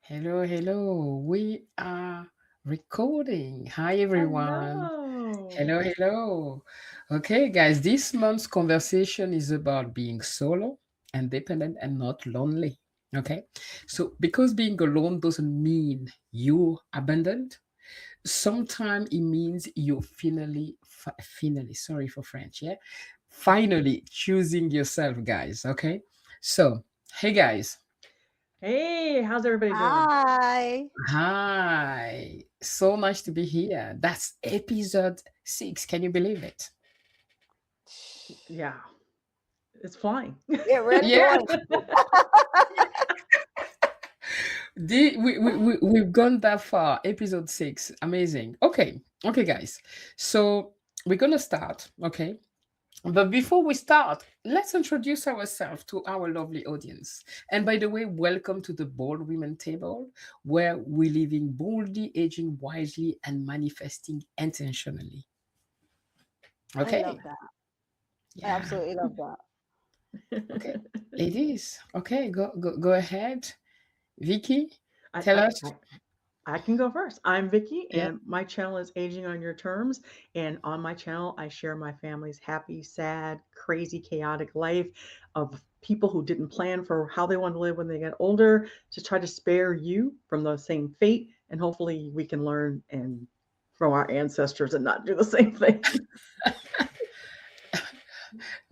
Hello, hello. We are recording. Hi, everyone. Hello. Hello, hello. Okay, guys, this month's conversation is about being solo, independent, and not lonely. Okay, so because being alone doesn't mean you abandoned, sometimes it means you finally, sorry for French, yeah, finally choosing yourself, guys. Okay, so hey, guys. Hey, how's everybody doing? Hi. Hi, so nice to be here. That's episode 6. Can you believe it? Yeah, it's flying. We're really Yeah, going. we've gone that far. Episode 6. Amazing. Okay, guys. So we're going to start. Okay. But before we start, let's introduce ourselves to our lovely audience. And by the way, welcome to the Bold Women Table, where we're living boldly, aging wisely, and manifesting intentionally. I love Okay. that. I Yeah. absolutely love that. Okay. Ladies, okay, go ahead. Vicky, I, tell I, us. I, I can go first. I'm Vicky, Yeah. and my channel is Aging on Your Terms. And on my channel, I share my family's happy, sad, crazy, chaotic life of people who didn't plan for how they want to live when they get older to try to spare you from the same fate. And hopefully, we can learn and from our ancestors and not do the same thing.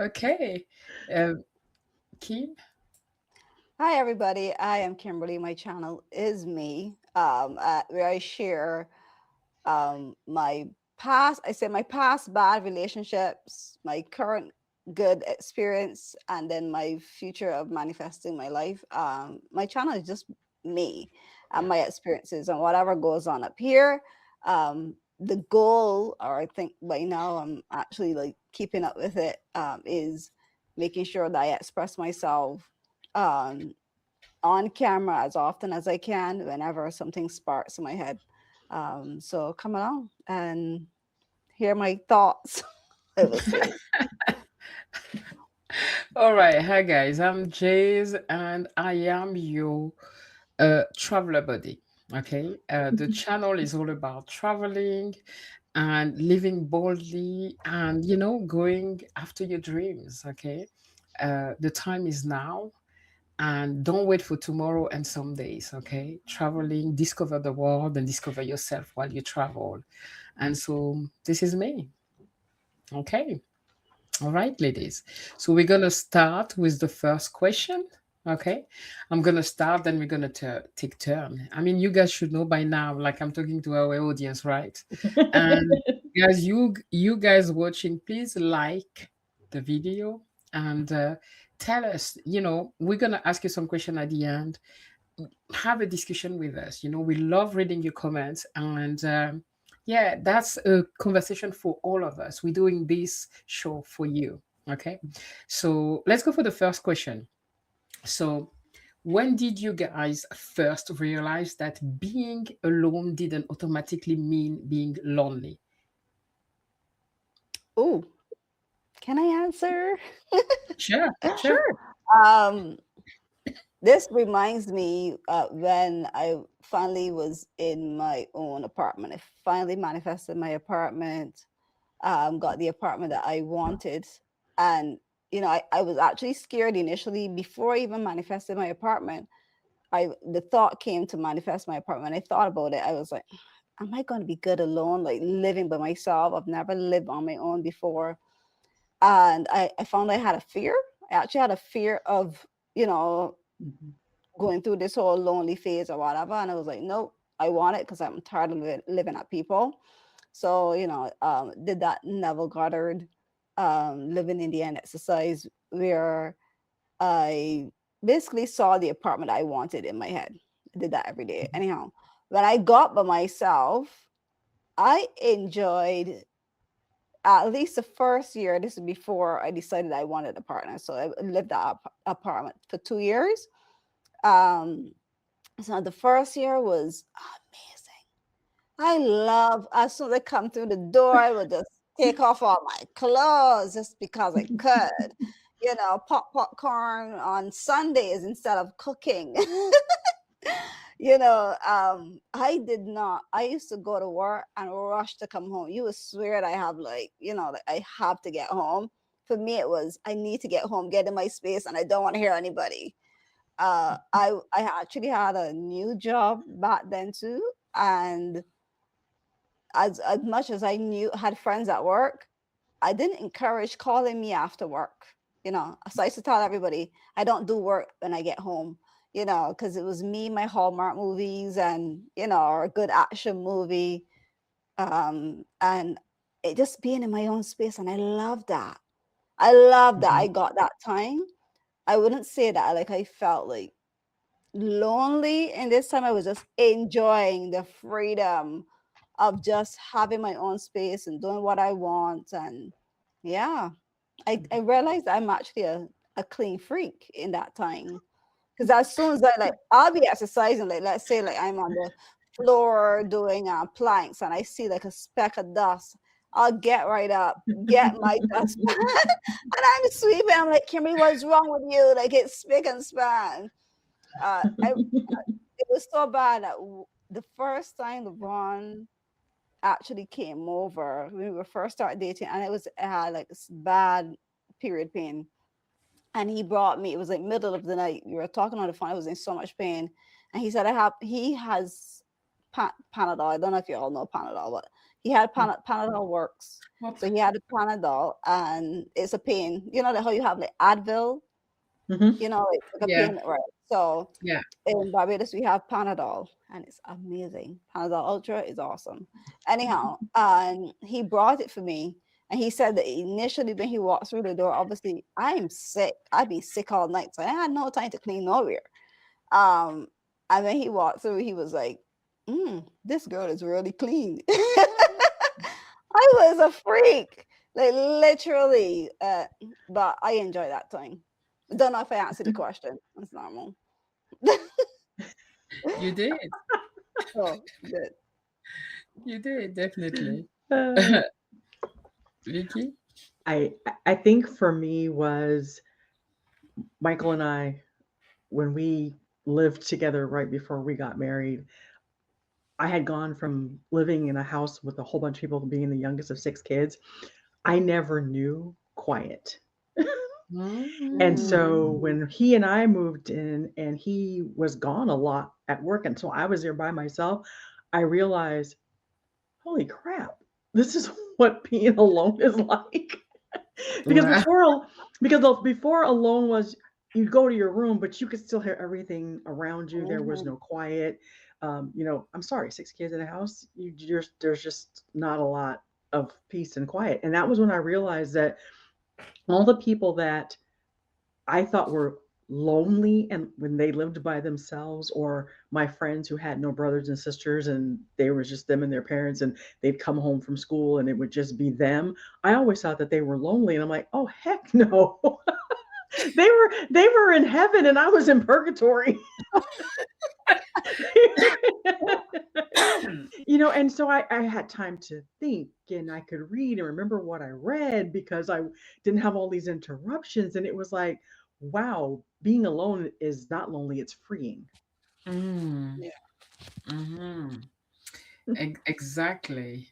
Okay. Uh, Kim. Hi, everybody. I am Kimberly. My channel is me, where I share my past. I say my past bad relationships, my current good experience, and then my future of manifesting my life. My channel is just me and my experiences and whatever goes on up here. The goal, or I think by now I'm actually like keeping up with it, is making sure that I express myself um, on camera as often as I can whenever something sparks in my head. So come along and hear my thoughts. I will say. All right. Hi, guys. I'm Jays, and I am your traveler buddy. Okay. The channel is all about traveling and living boldly and, going after your dreams. Okay. The time is now. And don't wait for tomorrow and some days, okay? Traveling, discover the world and discover yourself while you travel. And so this is me, okay? All right, ladies. So we're going to start with the first question, okay? I'm going to start, then we're going to take turn. I mean, you guys should know by now, like I'm talking to our audience, right? And guys, you guys watching, please like the video and tell us, we're going to ask you some question at the end. Have a discussion with us. We love reading your comments, and yeah, that's a conversation for all of us. We're doing this show for you. Okay, so let's go for the first question. So, when did you guys first realize that being alone didn't automatically mean being lonely? Oh, can I answer? Sure, sure. Sure. um, this reminds me when I finally was in my own apartment. I finally manifested my apartment, got the apartment that I wanted. And, I was actually scared initially before I even manifested my apartment. The thought came to manifest my apartment. I thought about it. I was like, am I going to be good alone, like living by myself? I've never lived on my own before. And I found I had a fear. I actually had a fear of, you know, Mhm. going through this whole lonely phase or whatever. And I was like, nope, I want it because I'm tired of living at people. So, did that Neville Goddard living in the end exercise where I basically saw the apartment I wanted in my head. I did that every day. Anyhow, when I got by myself, I enjoyed at least the first year. This is before I decided I wanted a partner. So I lived that apartment for 2 years. Um, so the first year was amazing. I love as soon as I come through the door, I would just take off all my clothes just because I could. Pop popcorn on Sundays instead of cooking. I did not. I used to go to work and rush to come home. You would swear that I have like, like I have to get home. For me, it was I need to get home, get in my space, and I don't want to hear anybody. I actually had a new job back then too, and as much as I knew had friends at work, I didn't encourage calling me after work. So I used to tell everybody I don't do work when I get home. Because it was me, my Hallmark movies, and or a good action movie, and it just being in my own space, and I love that. I love that Mhm. I got that time. I wouldn't say that like I felt like lonely, and this time I was just enjoying the freedom of just having my own space and doing what I want. And yeah, I realized I'm actually a clean freak in that time. Because as soon as I'll be exercising, like let's say like I'm on the floor doing planks and I see like a speck of dust, I'll get right up, get my dustpan, and I'm sweeping. I'm like, Kimberly, what's wrong with you? Like it's spick and span. It was so bad that the first time LeBron actually came over when we were first started dating, and it had like this bad period pain, and he brought me. It was like middle of the night. We were talking on the phone. I was in so much pain, and he said, He has Panadol. I don't know if you all know Panadol, but he had Panadol works. What? So he had a Panadol, and it's a pain. You know how you have like Advil. Mhm. It's like a Yeah, pain, right? So yeah. in Barbados, we have Panadol, and it's amazing. Panadol Ultra is awesome. Anyhow, and he brought it for me, and he said that initially when he walked through the door, obviously I'm sick. I'd be sick all night, so I had no time to clean nowhere. Um, and when he walked through, he was like, "This girl is really clean." I was a freak, like literally. But I enjoy that time. Don't know if I answered the question. That's normal. You did. Oh, good. You did, definitely. Uh, Vicky? I think for me was Michael and I, when we lived together right before we got married, I had gone from living in a house with a whole bunch of people to being the youngest of 6 kids. I never knew quiet. And so Mm. when he and I moved in and he was gone a lot at work, and so I was there by myself, I realized, holy crap, this is what being alone is like. because Wow. before before alone was you go to your room, but you could still hear everything around you. There was Mhm. no quiet. I'm sorry, 6 kids in a house, there's just not a lot of peace and quiet. And that was when I realized that all the people that I thought were lonely and when they lived by themselves, or my friends who had no brothers and sisters and they were just them and their parents, and they'd come home from school and it would just be them. I always thought that they were lonely, and I'm like, oh heck no. They were in heaven and I was in purgatory. And so I had time to think and I could read and remember what I read because I didn't have all these interruptions. And it was like, wow, being alone is not lonely, it's freeing. Mm. Yeah. Mhm. Exactly.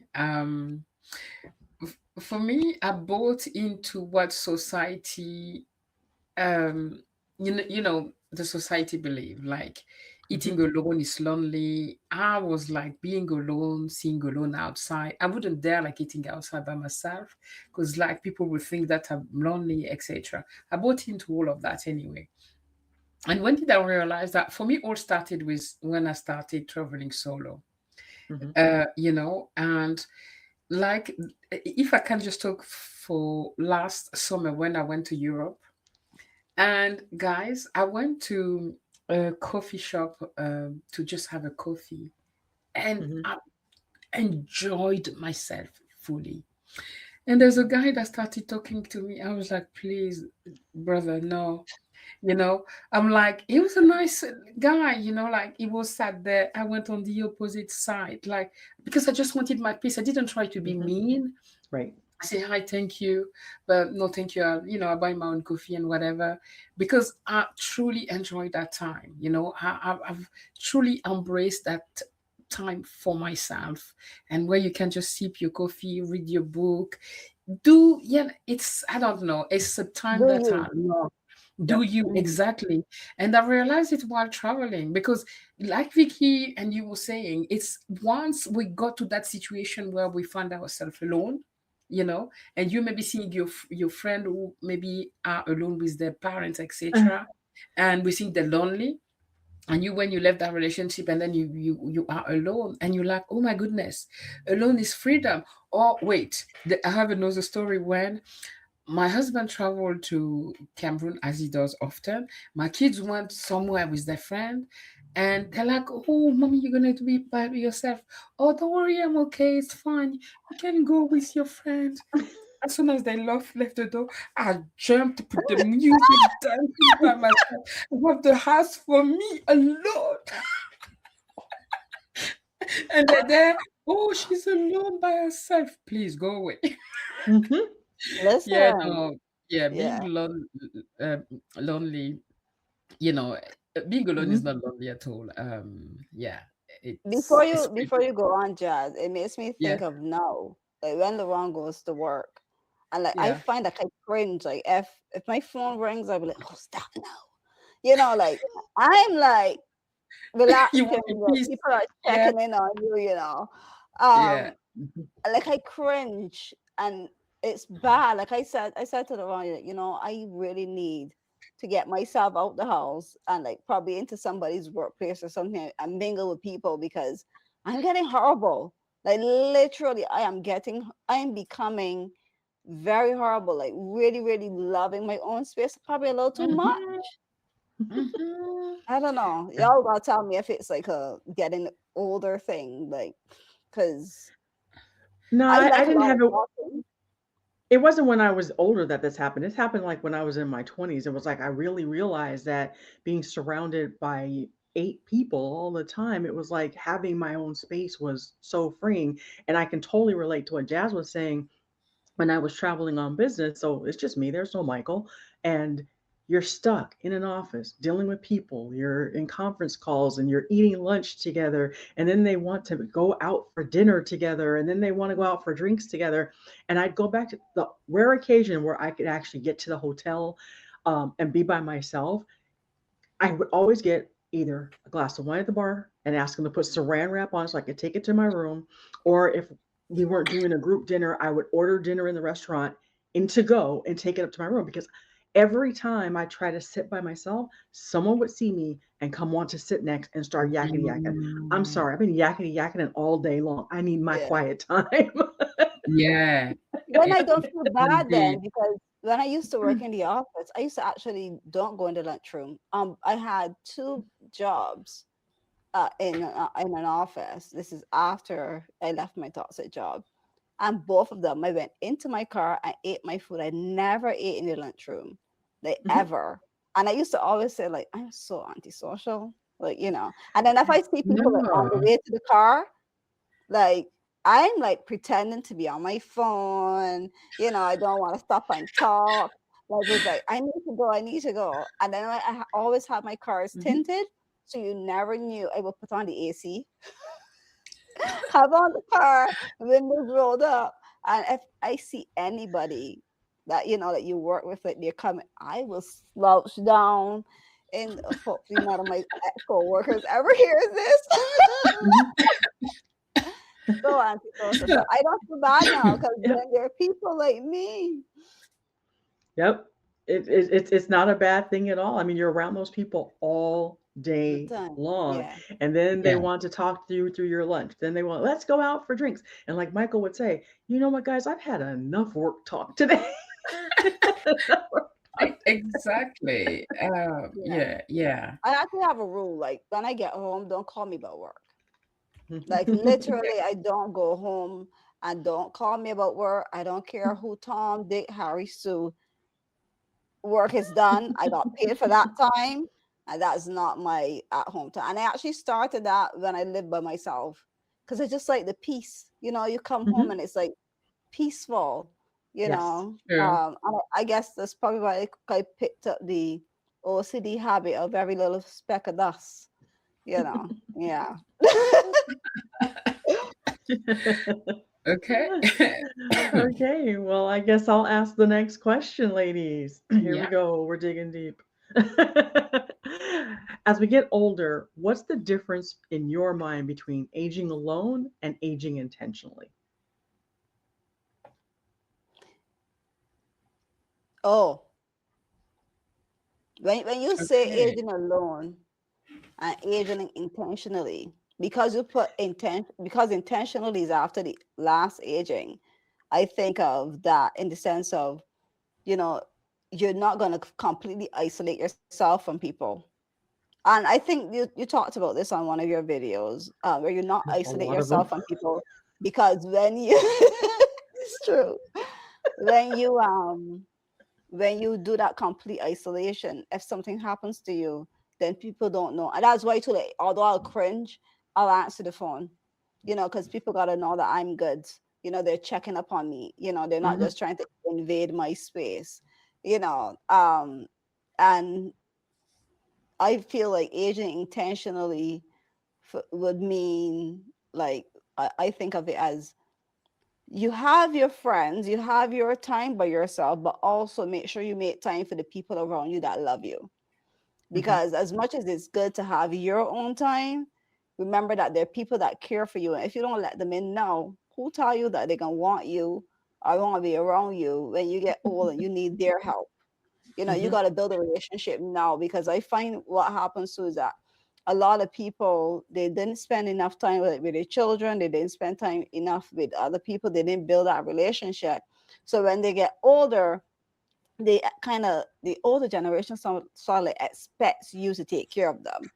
For me, I bought into what society, um, the society believe, like eating Hmm. alone is lonely. I was like being alone, seeing alone outside. I wouldn't dare like eating outside by myself because like people would think that I'm lonely, etc. I bought into all of that anyway. And when did I realize that? For me, all started with when I started traveling solo. Hmm. And like if I can just talk for last summer when I went to Europe, and guys, I went to a coffee shop to just have a coffee, and Hmm. I enjoyed myself fully. And there's a guy that started talking to me. I was like, please, brother, no. You know, I'm like, he was a nice guy, like he was sat there. I went on the opposite side, like, because I just wanted my peace. I didn't try to be Hmm. mean. Right. I say hi, thank you, but no, thank you. I buy my own coffee and whatever, because I truly enjoy that time. I've truly embraced that time for myself, and where you can just sip your coffee, read your book, it's, I don't know, it's a time Do that I you? love. Do Yep. you exactly? And I realized it while traveling, because, like Vicky and you were saying, it's once we got to that situation where we find ourselves alone, and you may be seeing your friend who maybe are alone with their parents, etc., and we think they're lonely, and you, when you left that relationship, and then you are alone, and you're like, oh my goodness, alone is freedom. Or wait, I have another story. When my husband traveled to Cameroon, as he does often, my kids went somewhere with their friend, and they're like, oh, mommy, you're going to be by yourself. Oh, don't worry, I'm okay, it's fine, you can go with your friend. As soon as they left the door, I jumped to put the music, dancing by myself. I have the house for me alone. And they're there. Oh, she's alone by herself. Please go away. Mm-hmm. Yeah, Listen, no, yeah, being yeah. uh, lonely, being alone is Mm-hmm. not lonely at all. Yeah, Before it's you freedom. before you go on, Jazz, it makes me Yeah, think of now, like when LeBron goes to work, and like I yeah. find like I cringe. Like if my phone rings, I'll be like, "Oh, stop now," like I'm like relax, You want your Kimberly. peace? People are Yeah, checking in on you, yeah. Um, like I cringe, and it's bad. Like I said to the Ronnie, I really need to get myself out the house and like probably into somebody's workplace or something and mingle with people because I'm getting horrible. Like literally, I am becoming very horrible. Like really, really loving my own space, probably a little too much. Mm-hmm, mm-hmm. I don't know. Y'all gotta tell me if it's like a getting older thing, like, because No, I I like a didn't lot of have it. talking. It wasn't when I was older that this happened. This happened like when I was in my 20s. It was like I really realized that being surrounded by eight people all the time, it was like having my own space was so freeing. And I can totally relate to what Jazz was saying when I was traveling on business. So it's just me, there's no Michael. And you're stuck in an office dealing with people. You're in conference calls and you're eating lunch together. And then they want to go out for dinner together. And then they want to go out for drinks together. And I'd go back to the rare occasion where I could actually get to the hotel and be by myself. I would always get either a glass of wine at the bar and ask them to put saran wrap on so I could take it to my room, or if we weren't doing a group dinner, I would order dinner in the restaurant in to go and take it up to my room because every time I try to sit by myself, someone would see me and come want to sit next and start yakety yakking. I'm Mm, sorry, I've been yakety yakking all day long. I need my Yeah. quiet time. yeah, Then I i- don't feel bad then indeed. because when I used to work in the office, I used to actually don't go in the lunchroom. I had two jobs in an office. This is after I left my toxic job, and both of them I went into my car and ate my food. I never ate in the lunchroom, like Mhm. ever. And I used to always say like I'm so antisocial, And then if I see people like on the No. way to the car, like I'm like pretending to be on my phone, I don't want to stop and talk. Like it's like I need to go, I need to go. And then always have my cars Mhm. tinted, so you never knew I would put on the AC, have on the car, windows rolled up. And if I see anybody that that you work with, like they're coming, I will slouch down. And hopefully none of my co-workers ever hears this. Mhm. So antisocial. So I don't feel bad now because Yep. then there are people like me. Yep. It's not a bad thing at all. I mean, you're around those people all The day time. long. Yeah. And then they Yeah. want to talk to you through your lunch. Then they want, let's go out for drinks. And like Michael would say, you know what, guys, I've had enough work talk today. Enough work talk Exactly. Yeah. Yeah, yeah. I actually have a rule, like when I get home, don't call me about work. Like today. literally, I don't go home and don't call me about work. I don't care who Tom, Dick, Harry, Sue. Work is done. I got paid for that time. And that's not my at home time. And I actually started that when I lived by myself. Because it's just like the peace. You come home Mhm. and it's like peaceful. you Yes. know. True. I guess that's probably why I picked up the OCD habit of every little speck of dust, you know. Yeah. Okay. Okay, well, I guess I'll ask the next question, ladies. Here we Yeah. go. We're digging deep. As we get older, what's the difference in your mind between aging alone and aging intentionally? Oh, when you say Okay. aging alone and aging intentionally, because you put intent, because intentionally is after the last aging, I think of that in the sense of, you know, you're not going to completely isolate yourself from people. And I think you talked about this on one of your videos, where you're not There's a isolate lot of yourself them. from people, because when you it's true, when you when you do that complete isolation, if something happens to you, then people don't know. And that's why too, like, although I'll cringe, I'll answer the phone, because people gotta know that I'm good. They're checking up on me. They're not Mhm, just trying to invade my space. You know, um, and I feel like aging intentionally would mean, like, I think of it as, you have your friends, you have your time by yourself, but also make sure you make time for the people around you that love you. mhm, Because as much as it's good to have your own time, remember that there are people that care for you. And if you don't let them in now, who tell you that they're gonna want you or want to be around you when you get old and you need their help? You mhm, got to build a relationship now, because I find what happens too is that a lot of people, they didn't spend enough time with their children, they didn't spend time enough with other people, they didn't build that relationship. So when they get older, they kind of, the older generation sort of expects you to take care of them.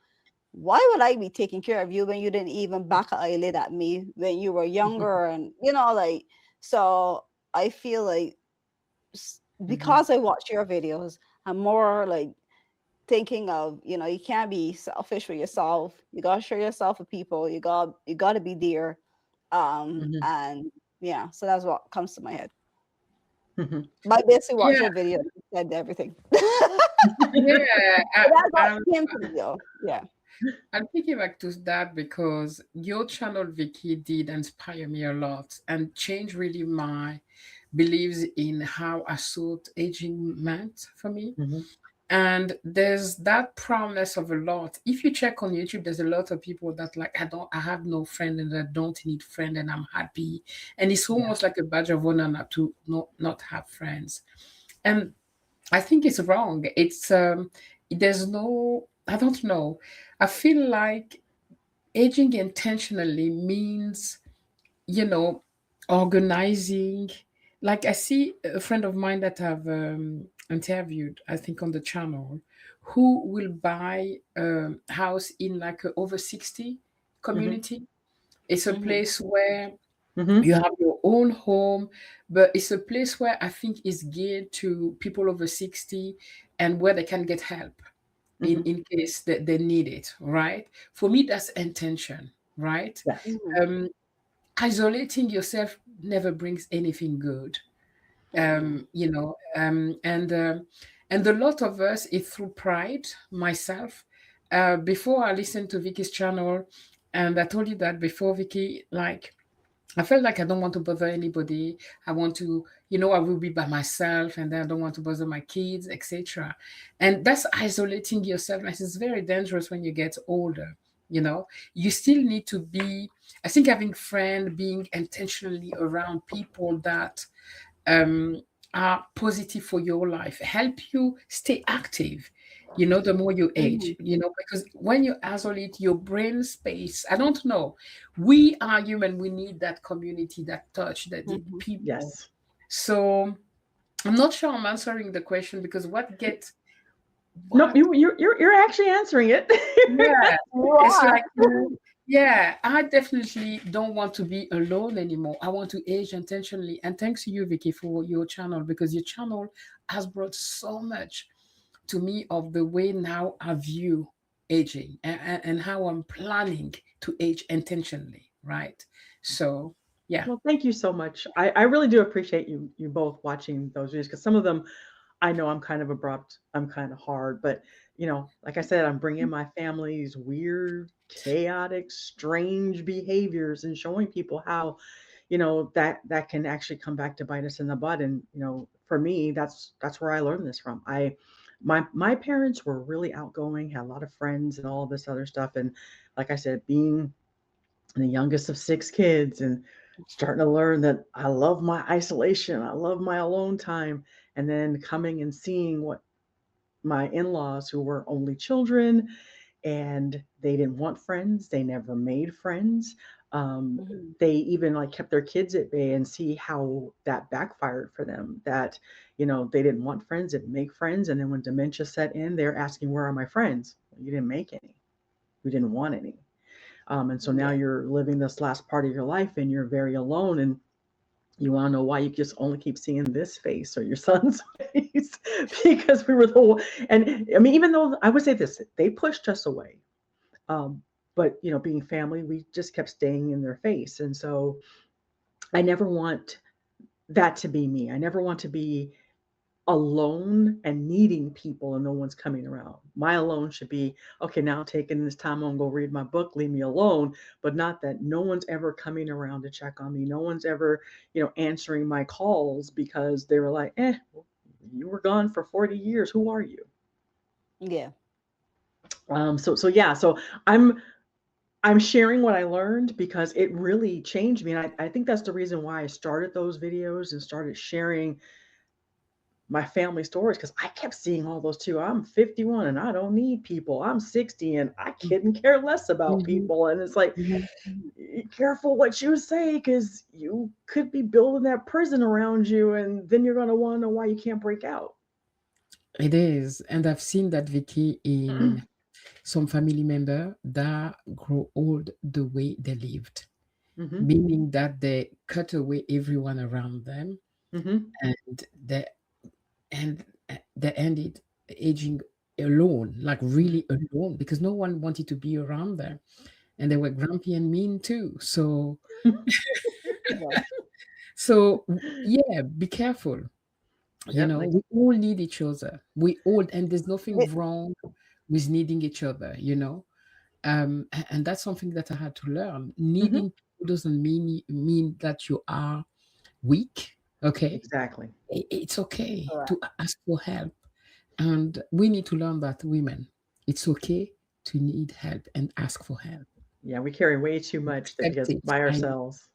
Why would I be taking care of you when you didn't even back an eyelid at me when you were mhm, younger? And like, so I feel like, mhm, because I watch your videos, I'm more like thinking of, you can't be selfish with yourself. You gotta share yourself with people. You gotta be there. mhm, And yeah, so that's what comes to my head. mhm. But I basically watch Yeah. your video and said everything. But Yeah. that's what came to me though. Yeah. I'll piggyback to that because your channel, Vicky, did inspire me a lot and change really my beliefs in how I thought aging meant for me. Mhm, And there's that promise of a lot. If you check on YouTube, there's a lot of people that like, I have no friend and I don't need friend and I'm happy. And it's yeah. almost like a badge of honor not to not have friends. And I think it's wrong. It's there's no, I don't know. I feel like aging intentionally means, you know, organizing. Like I see a friend of mine that I've interviewed, I think on the channel, who will buy a house in like a over 60 Mhm, community. It's a Hmm. place where mhm, you have your own home, but it's a place where I think is geared to people over 60 and where they can get help mhm. in case that they need it, right? For me, that's intention, right? Yes. Hmm. Um, Isolating yourself never brings anything good. Hmm. And a lot of us, it's through pride. Myself, before I listened to Vicky's channel, and I told you that before, Vicky, like I felt like I don't want to bother anybody. I want to, I will be by myself, and then I don't want to bother my kids, etc. And that's isolating yourself, and it's very dangerous when you get older. You still need to be. I think having friend, being intentionally around people that um, are positive for your life, help you stay active. The more you Hmm. age, because when you isolate your brain space, I don't know. We are human. We need that community, that touch, that the Hmm. people. Yes. So I'm not sure I'm answering the question because Nope, what you're actually answering it. yeah, it's Wow. like, yeah, I definitely don't want to be alone anymore. I want to age intentionally. And thanks to you, Vicky, for your channel, because your channel has brought so much to me of the way now I view aging and how I'm planning to age intentionally, right? So, Yeah. Well, thank you so much. I really do appreciate you both watching those videos because some of them I know I'm kind of abrupt, I'm kind of hard, but like I said, I'm bringing my family's weird, chaotic, strange behaviors and showing people how, that can actually come back to bite us in the butt. And for me, that's where I learned this from. My parents were really outgoing, had a lot of friends and all this other stuff, and like I said, being the youngest of six kids and starting to learn that I love my isolation, I love my alone time, and then coming and seeing what my in-laws who were only children and they didn't want friends, they never made friends. um, Mhm. they even like kept their kids at bay and see how that backfired for them, that they didn't want friends, didn't make friends, and then when dementia set in, they're asking, where are my friends? Well, you didn't make any, you didn't want any. And so now Yeah. you're living this last part of your life and you're very alone, and you want to know why you just only keep seeing this face or your son's face because we were the one. And I mean, even though I would say this, they pushed us away. Um, but being family, we just kept staying in their face. And so I never want that to be me. I never want to be alone and needing people and no one's coming around. My alone should be, okay, now I'm taking this time, I'm gonna go read my book, leave me alone, but not that no one's ever coming around to check on me. No one's ever, answering my calls because they were like, you were gone for 40 years. Who are you? Yeah. So yeah, so I'm I'm sharing what I learned because it really changed me. And I think that's the reason why I started those videos and started sharing my family stories because I kept seeing all those too. I'm 51 and I don't need people. I'm 60 and I couldn't care less about Mhm, people. And it's like, mhm, mhm. careful what you say because you could be building that prison around you and then you're going to want to know why you can't break out. It is. And I've seen that, Vicky, in some family member that grow old the way they lived, Hmm. meaning that they cut away everyone around them, Hmm. and and they ended aging alone, like really alone, because no one wanted to be around them. And they were grumpy and mean too. Yeah. Yeah, be careful. Yep. Like, We all need each other. We all, and there's nothing Th- wrong with needing each other. And that's something that I had to learn. hmm. Needing people doesn't mean that you are weak. Okay, Exactly. It's okay Correct. to ask for help, and we need to learn that, women. It's okay to need help and ask for help. Yeah. We carry way too much that Accept gets it. by I know. ourselves.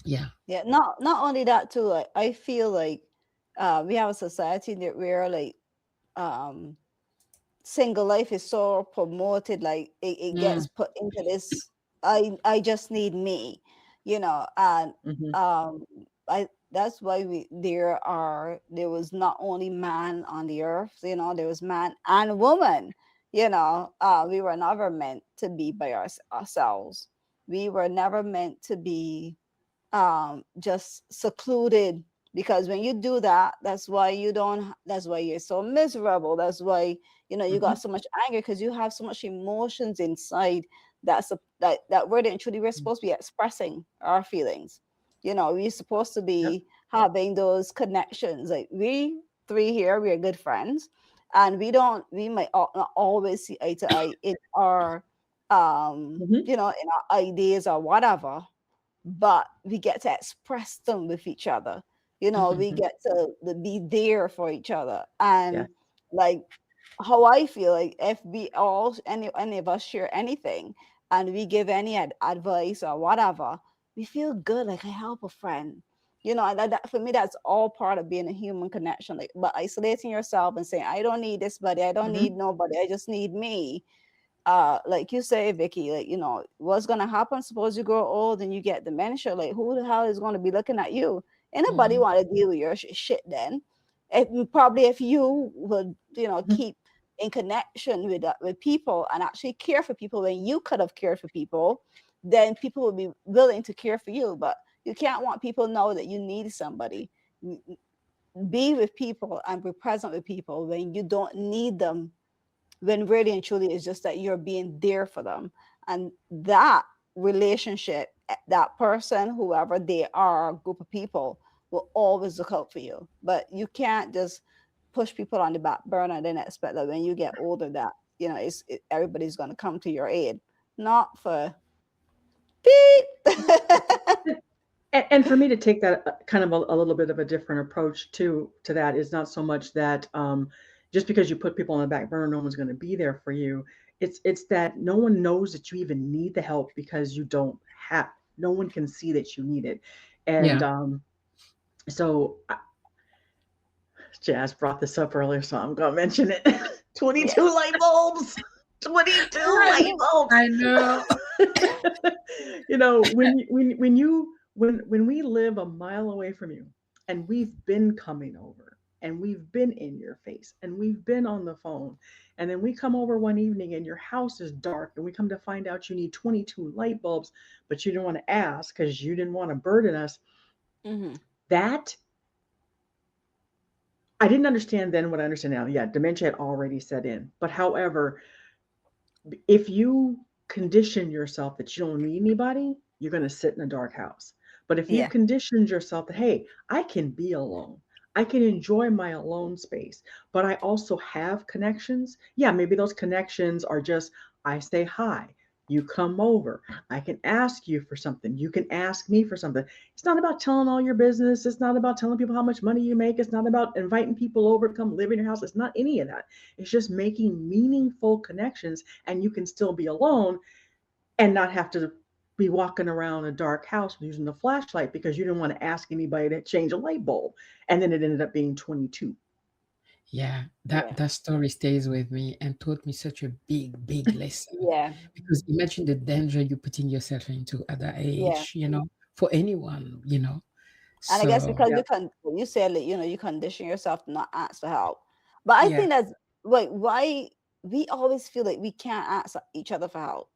Yeah. Yeah. Not only that too. Like, I feel like we have a society that where like um single life is so promoted, like it Mm, gets put into this I just need me, and Hmm. um I that's why there was not only man on the earth, there was man and woman. We were never meant to be by ourselves. We were never meant to be just secluded, because when you do that, that's why you're so miserable. That's why you got Hmm. so much anger, because you have so much emotions inside. That we're truly we're supposed to be expressing our feelings. We're supposed to Yep. be having those connections. Like we three here, we are good friends, and we might not always see eye to eye in our Hmm. in our ideas or whatever, but we get to express them with each other. We Hmm. get to be there for each other. Yeah. And like how I feel, like if we all any of us share anything and we give any advice or whatever, we feel good. Like I help a friend. And that for me, that's all part of being a human connection. Like, but isolating yourself and saying, I don't need this buddy, I don't need Hmm. nobody, I just need me. Like you say, Vicky, like what's gonna happen, suppose you grow old and you get dementia, like who the hell is going to be looking at you? Anybody mhm, want to deal with your shit then? Probably if you would keep in connection with people and actually care for people when you could have cared for people, then people will be willing to care for you. But you can't want people to know that you need somebody. Be with people and be present with people when you don't need them, when really and truly it's just that you're being there for them. And that relationship that person, whoever they are, group of people, will always look out for you. But you can't just push people on the back burner and then expect that when you get older that everybody's going to come to your aid. Not for beep. And for me to take that kind of a little bit of a different approach to that is not so much that just because you put people on the back burner, no one's going to be there for you. It's that no one knows that you even need the help because you don't have. No one can see that you need it, and Yeah. so Jazz brought this up earlier, so I'm going to mention it. Yeah. 22 light bulbs. 22 light bulbs. I know. You know, when we live a mile away from you and we've been coming over and we've been in your face and we've been on the phone and then we come over one evening and your house is dark and we come to find out you need 22 light bulbs, but you didn't want to ask because you didn't want to burden us. Hmm. That I didn't understand then what I understand now. Yeah, dementia had already set in. But however, if you condition yourself that you don't need anybody, you're going to sit in a dark house. But if you've Yeah. conditioned yourself that, hey, I can be alone, I can enjoy my alone space, but I also have connections. Yeah, maybe those connections are just I say hi, you come over, I can ask you for something, you can ask me for something. It's not about telling all your business. It's not about telling people how much money you make. It's not about inviting people over to come live in your house. It's not any of that. It's just making meaningful connections and you can still be alone and not have to be walking around a dark house using the flashlight because you didn't want to ask anybody to change a light bulb. And then it ended up being 22. Yeah, Yeah. that story stays with me and taught me such a big lesson. Yeah. Because imagine the danger you're putting yourself into at that Yeah. age, for anyone, And I guess So because Yeah. you said that, you condition yourself to not ask for help. But I yeah, think that's like why we always feel like we can't ask each other for help.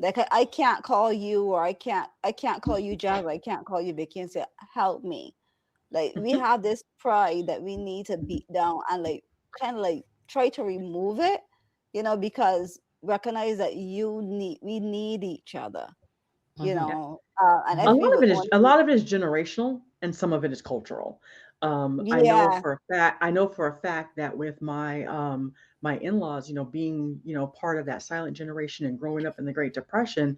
Like I can't call you, or I can't call you Jazz, or I can't call you Vicky and say, help me. Like we Mhm. have this pride that we need to beat down and like kind of like try to remove it, because recognize that we need each other, mhm, and A if mhm, we lot of would it is only a lot of it is generational and some of it is cultural. yeah. I know for a fact that with my in-laws, being, part of that silent generation and growing up in the Great Depression,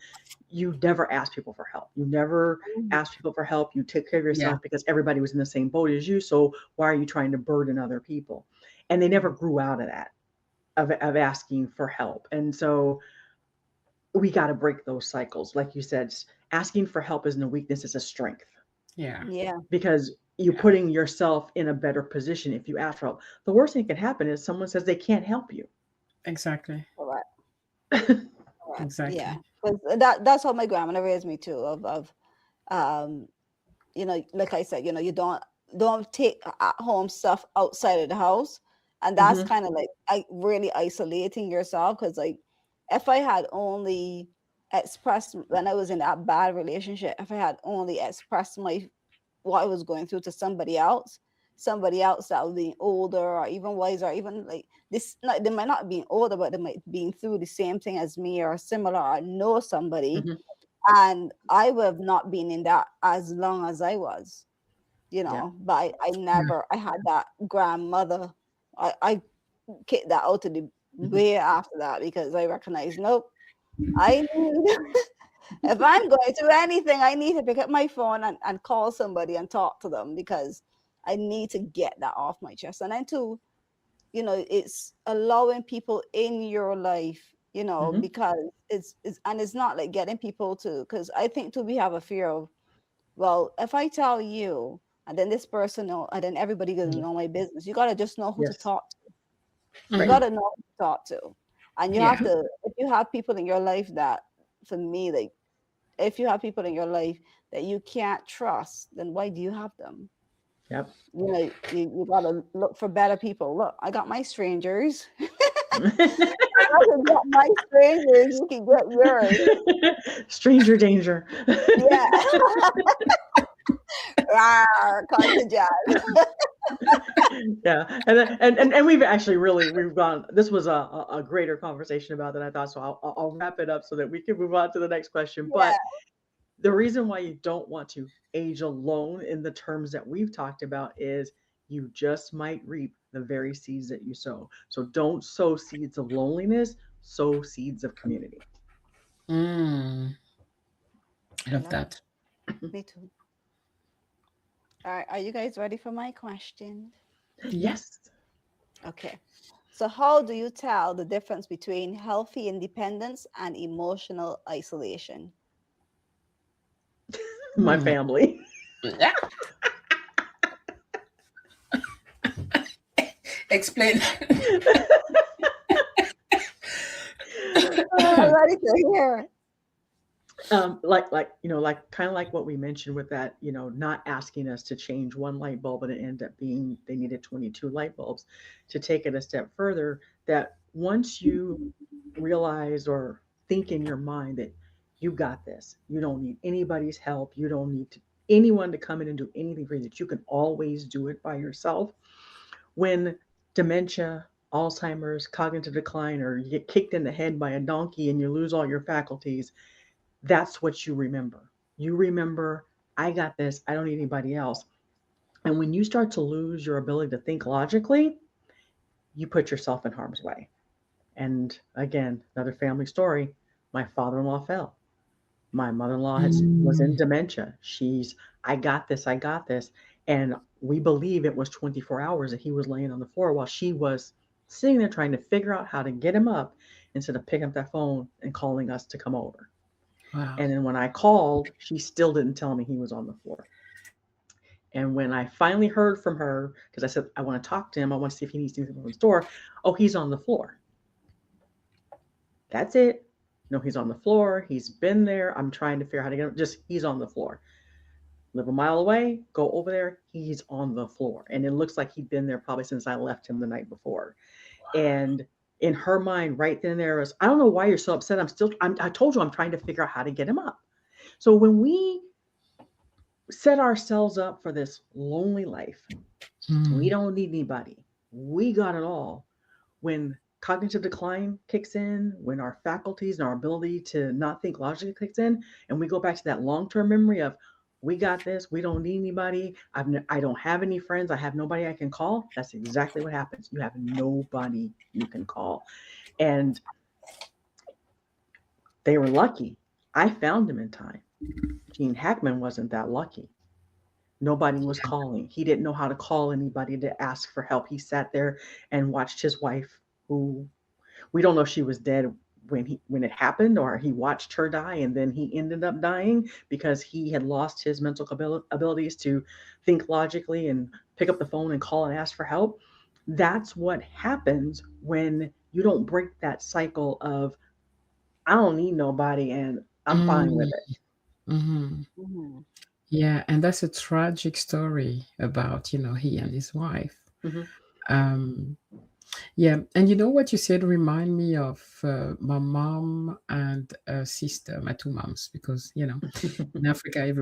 you never asked people for help. You never Mhm. asked people for help. You took care of yeah, yourself because everybody was in the same boat as you. So why are you trying to burden other people? And they never mhm, grew out of that of asking for help. And so we got to break those cycles. Like you said, asking for help isn't a weakness, it's a strength yeah, Yeah. because you're yeah, putting yourself in a better position if you ask for help. The worst thing that can happen is someone says they can't help you. exactly, Correct. Correct. Yeah. exactly. 'Cause that's how my grandmother raised me too. Of um, like I said, you don't take at home stuff outside of the house, and that's Hmm. kind of like really isolating yourself. Because like, if I had only expressed when I was in that bad relationship, if I had only expressed my what I was going through to somebody else that was being older or even wiser, or even like this, not, they might not be older, but they might be through the same thing as me or similar, or know somebody, Hmm. and I would have not been in that as long as I was, Yeah. but I Yeah, never, I had that grandmother. I kicked that out of the Hmm. way after that because I recognized, nope, I need, if I'm going through anything, I need to pick up my phone and call somebody and talk to them because I need to get that off my chest. And then too, it's allowing people in your life, Hmm. because it's not like getting people to, because I think too we have a fear of, well, if I tell you and then this person know, and then everybody gonna Yeah. know my business, you gotta just know who to Yes. talk to. You Right. mhm, gotta know who to talk to. And you have yeah, to, if you have people in your life that, for me, like, if you have people in your life that you can't trust, then why do you have them? Yep. You gotta look for better people. Look, I got my strangers. If I can get my strangers, you can get yours. Stranger danger. Yeah. Rawr, country jazz. Yeah, and we've actually we've gone. This was a greater conversation about than I thought. So I'll wrap it up so that we can move on to the next question. Yeah. But The reason why you don't want to age alone in the terms that we've talked about is you just might reap the very seeds that you sow. So don't sow seeds of loneliness, sow seeds of community. Mm, I I love love it. that. Me too. All right, are you guys ready for my question? Yeah. Yes. Okay. So, how do you tell the difference between healthy independence and emotional isolation? My Hmm. family. Yeah. Explain. I'm ready to hear. Like kind of like what we mentioned with that, not asking us to change one light bulb, and it ended up being they needed 22 light bulbs. To take it a step further, that once you realize or think in your mind that you got this, you don't need anybody's help, you don't need anyone to come in and do anything for you, that you can always do it by yourself. When dementia, Alzheimer's, cognitive decline, or you get kicked in the head by a donkey and you lose all your faculties, that's what you remember. You remember, I got this, I don't need anybody else. And when you start to lose your ability to think logically, you put yourself in harm's way. And again, another family story. My father-in-law fell. My mother-in-law was in Mm, dementia. I got this, I got this. And we believe it was 24 hours that he was laying on the floor while she was sitting there trying to figure out how to get him up instead of picking up that phone and calling us to come over. wow. And then when I called, she still didn't tell me he was on the floor. And when I finally heard from her, because I said, I want to talk to him, I want to see if he needs anything from the store. Oh, he's on the floor. That's it. No, he's on the floor. He's been there. I'm trying to figure out how to get him. Just, he's on the floor. Live a mile away, go over there. He's on the floor. And it looks like he'd been there probably since I left him the night before. And in her mind, right then and there was, I don't know why you're so upset. I told you I'm trying to figure out how to get him up. So when we set ourselves up for this lonely life, we Mm, don't need anybody. We got it all. When cognitive decline kicks in, when our faculties and our ability to not think logically kicks in, and we go back to that long term memory of, we got this, we don't need anybody, I don't have any friends, I have nobody I can call. That's exactly what happens. You have nobody you can call. And they were lucky. I found him in time. Gene Hackman wasn't that lucky. Nobody was calling. He didn't know how to call anybody to ask for help. He sat there and watched his wife, who we don't know if she was dead when it happened, or he watched her die and then he ended up dying because he had lost his mental abilities to think logically and pick up the phone and call and ask for help. That's what happens when you don't break that cycle of, I don't need nobody and I'm fine with mm, it. mhm. Mhm. Yeah, and that's a tragic story about, he and his wife. Mhm. Um, yeah, and you know what you said remind me of my mom and sister, my two moms, because, in Africa,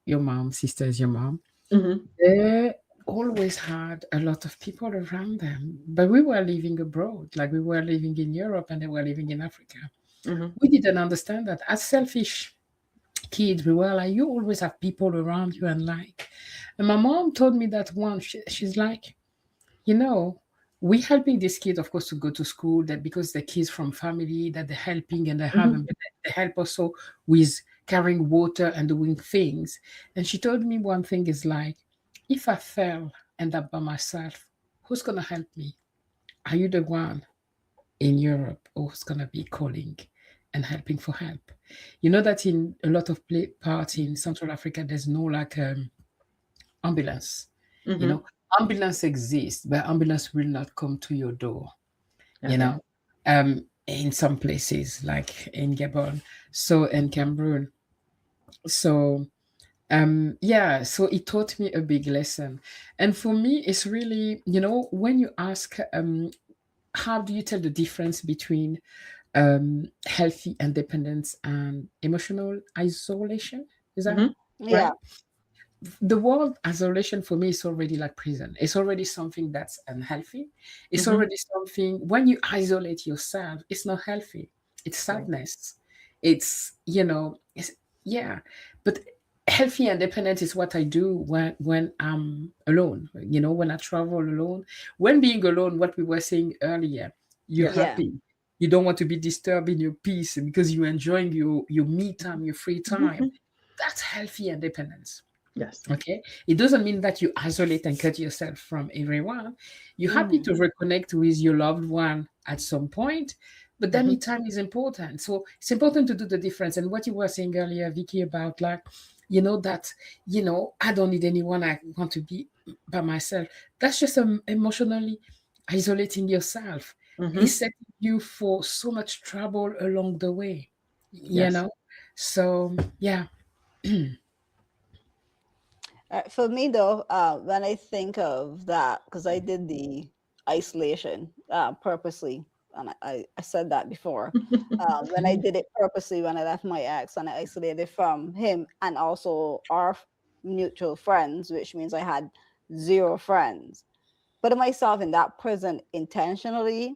your mom, sister is your mom. Mhm. They always had a lot of people around them, but we were living abroad, like we were living in Europe and they were living in Africa. Mhm. We didn't understand that. As selfish kids, we were like, you always have people around you and like. And my mom told me that once, she's like, you know, we helping these kids, of course, to go to school, that because the kids from family that they're helping and they have Mhm. them, but they help also with carrying water and doing things. And she told me one thing is like, if I fell and up by myself, who's gonna help me? Are you the one in Europe who's gonna be calling and helping for help? You know that in a lot of parts in Central Africa, there's no like ambulance. You Mhm. know, ambulance exists, but ambulance will not come to your door. You Okay. know, in some places like in Gabon, so in Cameroon. So yeah, so it taught me a big lesson. And for me, it's really, when you ask how do you tell the difference between healthy independence and emotional isolation? Is that Mhm. Yeah. right? The word isolation for me is already like prison. It's already something that's unhealthy. It's Mhm. already something when you isolate yourself, it's not healthy. It's Right. sadness. It's Yeah, but healthy independence is what I do when I'm alone. You know, when I travel alone. When being alone, what we were saying earlier, you're Yes. Yeah. happy. You don't want to be disturbed in your peace because you're enjoying your me time, your free time. Mhm. That's healthy independence. Yes. Okay, it doesn't mean that you isolate and cut yourself from everyone. You're happy Mm. to reconnect with your loved one at some point, but that me Mhm. time is important. So it's important to do the difference. And what you were saying earlier, Vicky, about like, you know, that, I don't need anyone. I want to be by myself. That's just emotionally isolating yourself. It's Mhm. setting you for so much trouble along the way, you Yes. know? So, yeah. For me though, when I think of that, because I did the isolation purposely, and I said that before. When I Mhm. did it purposely, when I left my ex and I isolated from him and also our mutual friends, which means I had zero friends. Putting myself in that prison intentionally,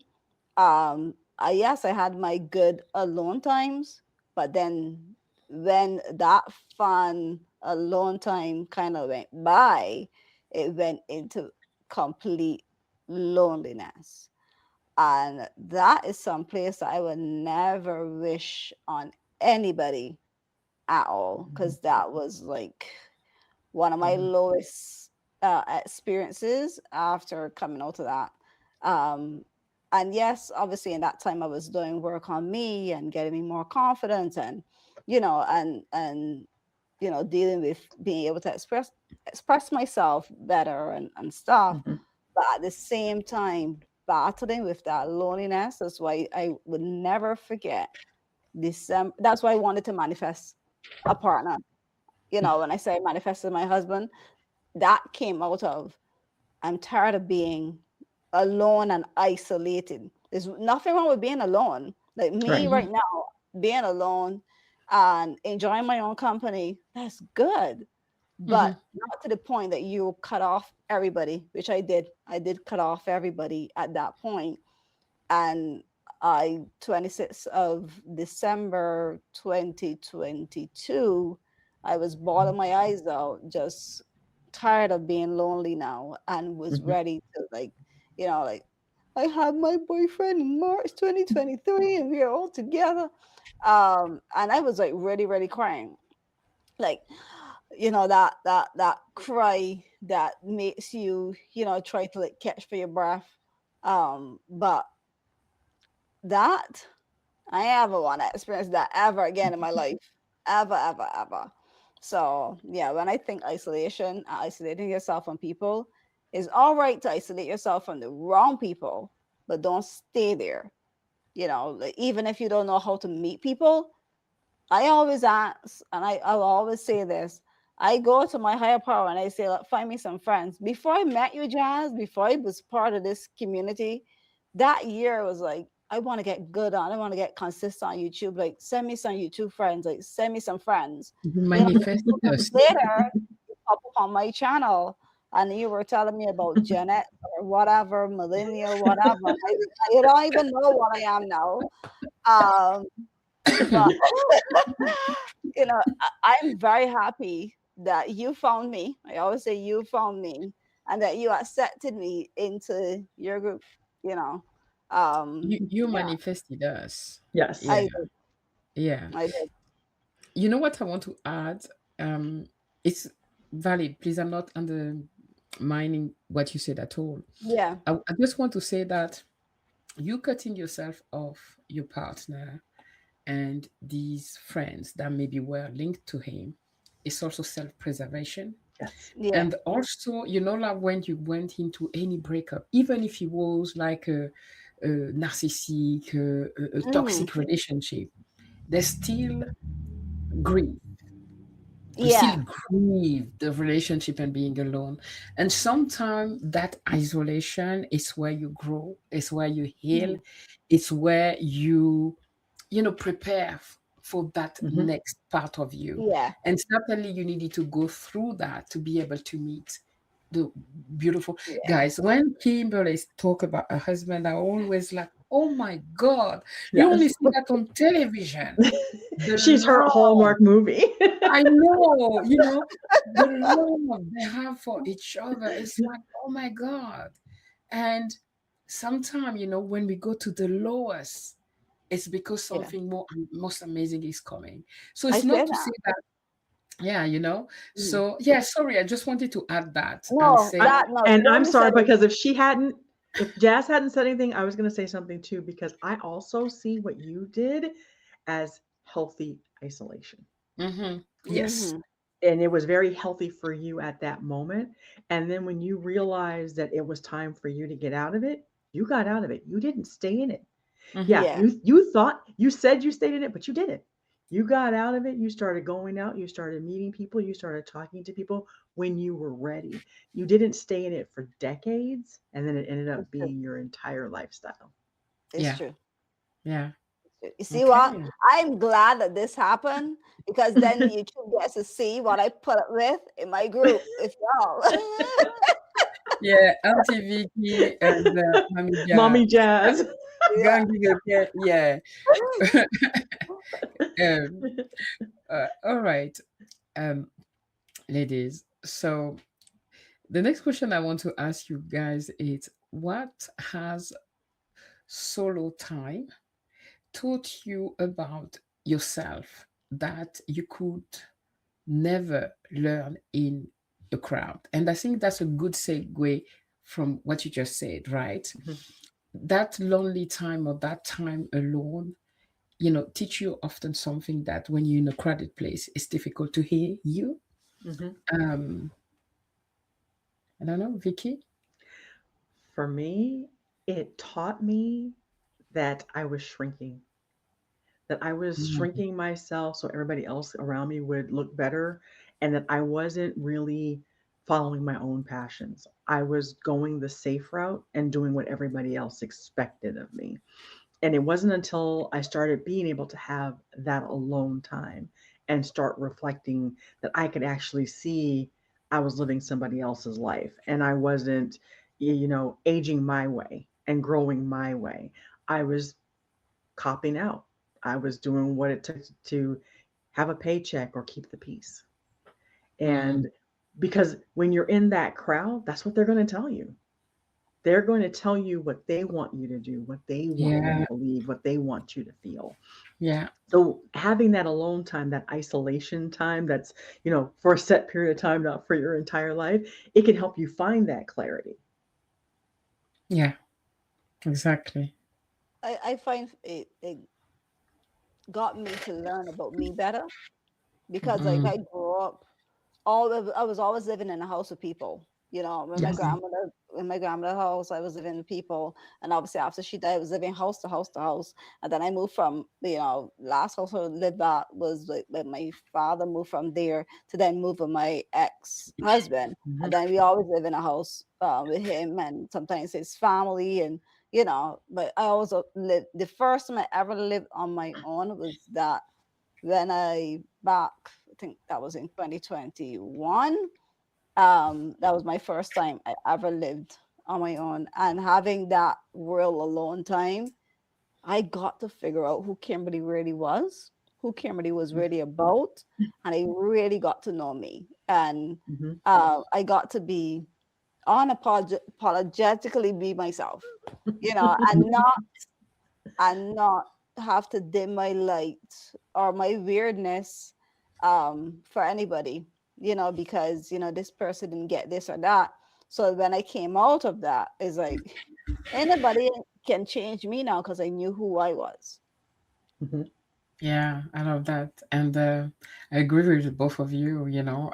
yes, I had my good alone times, but then when that fun alone time kind of went by, it went into complete loneliness. And that is some place that I would never wish on anybody at all, because that was like one of my Yeah. lowest experiences after coming out of that. Um, and yes, obviously, in that time, I was doing work on me and getting me more confidence, and dealing with being able to express myself better and stuff. Mhm. But at the same time, battling with that loneliness. That's why I would never forget December. That's why I wanted to manifest a partner. When I say manifested my husband, that came out of I'm tired of being alone and isolated. There's nothing wrong with being alone. Like me Right. right Mhm. now, being alone and enjoying my own company, that's good. But Mhm. not to the point that you cut off everybody, which I did. I did cut off everybody at that point. And 26th of December 2022, I was bawling my eyes out, just tired of being lonely now, and was Mhm. ready to like I had my boyfriend in March 2023 and we are all together. And I was like really, really crying. Like, that cry that makes you, try to like catch for your breath. But that I never want to experience that ever again in my life. Ever, ever, ever. So yeah, when I think isolation, isolating yourself from people, it's all right to isolate yourself from the wrong people, but don't stay there. Like, even if you don't know how to meet people, I always ask, and I'll always say this. I go to my higher power and I say, "Look, find me some friends." Before I met you, Jazz, before I was part of this community, that year was like, I want to get good on, I want to get consistent on YouTube. Like, send me some YouTube friends, like, send me some friends. You You know, manifested 2 months us. later, you pop up on my channel and you were telling me about Gen X or whatever, millennial, whatever. And I don't even know what I am now. Um, but I'm very happy that you found me. I always say you found me, and that you accepted me into your group. You know, You yeah, manifested us. Yes. I Yeah, did. yeah. I did. You know what I want to add? Um, it's valid. Please, I'm not undermining what you said at all. Yeah. I just want to say that you cutting yourself off your partner and these friends that maybe were linked to him is also self-preservation. Yes. Yeah. And also, like when you went into any breakup, even if it was like a narcissistic, a Mm, toxic relationship, there's still grief. You yeah. still grieve the relationship and being alone. And sometimes that isolation is where you grow, it's where you heal, Mm, it's where you prepare for that Mhm. next part of you. yeah. And certainly you needed to go through that to be able to meet the beautiful Yeah. guys. When Kimberly talk about her husband, I always like Oh my God. You only Yes. see that on television. The She's her love. Hallmark movie. I know, the love they have for each other. It's like, oh my God. And sometimes, when we go to the lowest, it's because Yeah, something more most amazing is coming. So I it's not say to say that. that, yeah, Mhm. So yeah, sorry, I just wanted to add that and No, say, I, that no. and What I'm you sorry said is because if Jazz hadn't said anything, I was going to say something too because I also see what you did as healthy isolation. mm-hmm, yes, hmm And it was very healthy for you at that moment. And then when you realized that it was time for you to get out of it, you got out of it. You didn't stay in it. mm-hmm, Yeah, yeah, you thought you said you stayed in it, but you didn't. You got out of it. You started going out. You started meeting people. You started talking to people when you were ready. You didn't stay in it for decades, and then it ended up it's true. being your entire lifestyle. It's yeah, true. yeah, You see what? okay, I'm glad that this happened because then YouTube gets to see what I put up with in my group with y'all. yeah, Auntie Vicky and Mommy Jazz, Mommy Jazz. Yeah. Gangi again, yeah. um, all right, um, ladies. So the next question I want to ask you guys is, what has solo time taught you about yourself that you could never learn in a crowd? And I think that's a good segue from what you just said, right? That lonely time or that time alone, teach you often something that when you're in a crowded place, it's difficult to hear you. Mhm. Um, I don't know, Vicky. For me, it taught me that I was shrinking, that I was Mhm. shrinking myself so everybody else around me would look better, and that I wasn't really following my own passions. I was going the safe route and doing what everybody else expected of me. And it wasn't until I started being able to have that alone time and start reflecting that I could actually see I was living somebody else's life and I wasn't, aging my way and growing my way. I was copping out. I was doing what it took to have a paycheck or keep the peace. Mm, And because when you're in that crowd, that's what they're going to tell you. They're going to tell you what they want you to do, what they want you to yeah, believe, what they want you to feel. yeah, So having that alone time, that isolation time that's, for a set period of time, not for your entire life, it can help you find that clarity. yeah, exactly. I find it got me to learn about me better because like Mm, I grew up I was always living in a house with people. You know, Yes. in my grandmother's house, I was living with people, and obviously after she died, I was living house to house to house. And then I moved from last house I lived at was like my father moved from there to then move with my ex husband, Hmm. and then we always live in a house with him and sometimes his family and But I also lived the first time I ever lived on my own was that when I back, I think that was in 2021. That was my first time I ever lived on my own. And having that real alone time, I got to figure out who Kimberly really was, who Kimberly was really about, and I really got to know me. And Hmm. I got to be unapologetically be myself, and not have to dim my light or my weirdness for anybody, because this person didn't get this or that. So when I came out of that, it's like anybody can change me now because I knew who I was. Hmm. yeah, I love that. And I agree with both of you.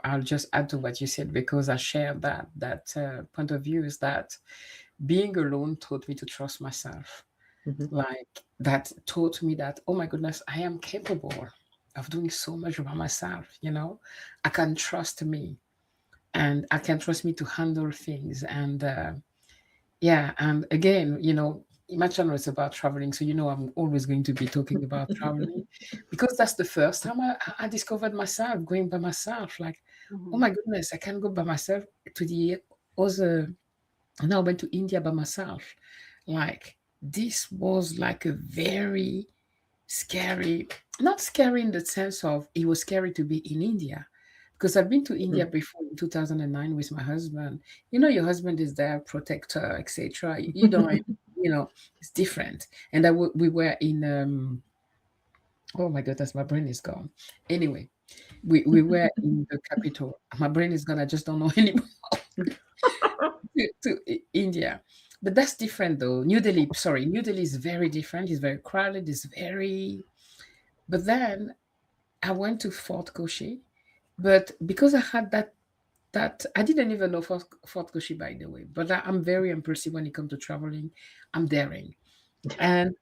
I'll just add to what you said because I share that point of view is that being alone taught me to trust myself. Hmm. Like that taught me that, oh my goodness, I am capable of doing so much by myself. I can trust me and I can trust me to handle things. And yeah, and again, my channel is about traveling. So, I'm always going to be talking about traveling because that's the first time I discovered myself going by myself. Like, oh Mhm. my goodness, I can go by myself to the other. And I went to India by myself. Like, this was like a very scary, not scary in the sense of it was scary to be in India. Because I've been to India Mhm. before in 2009 with my husband. You know, your husband is there, protector, etc. You don't, you know, it's different. And we were in, oh my goodness, my brain is gone. Anyway, we were in the capital. My brain is gone. I just don't know anymore. India. But that's different though. New Delhi, sorry, New Delhi is very different. It's very crowded. It's very. But then I went to Fort Koshi, but because I had that I didn't even know Fort Koshi by the way. But I'm very impulsive when it comes to traveling. I'm daring, and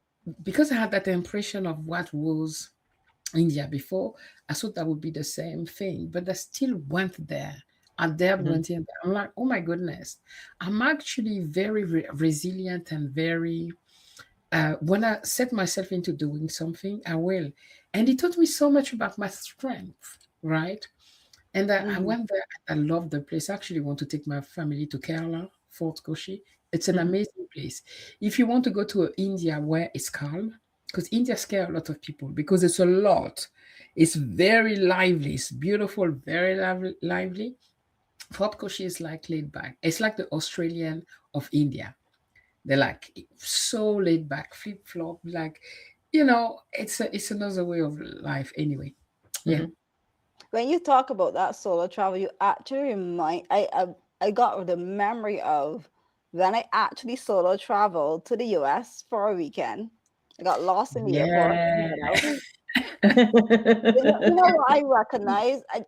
because I had that impression of what was India before, I thought that would be the same thing, but I still went there. I dared Mhm. went in there. I'm like, oh my goodness, I'm actually very resilient and very. When I set myself into doing something, I will, and it taught me so much about my strength, right? And I Mhm. went there. I love the place. I actually want to take my family to Kerala, Fort Koshi. It's an Mhm. amazing place. If you want to go to India where it's calm, because India scares a lot of people because it's a lot. It's very lively. It's beautiful, very lively. Fort Koshi is like laid back. It's like the Australian of India. They're like so laid back, flip flop, like it's another way of life. Anyway, yeah, Mhm. When you talk about that solo travel, you actually remind I got the memory of when I actually solo traveled to the US for a weekend. I got lost in the airport. yeah, Headed out. You know what I recognize? And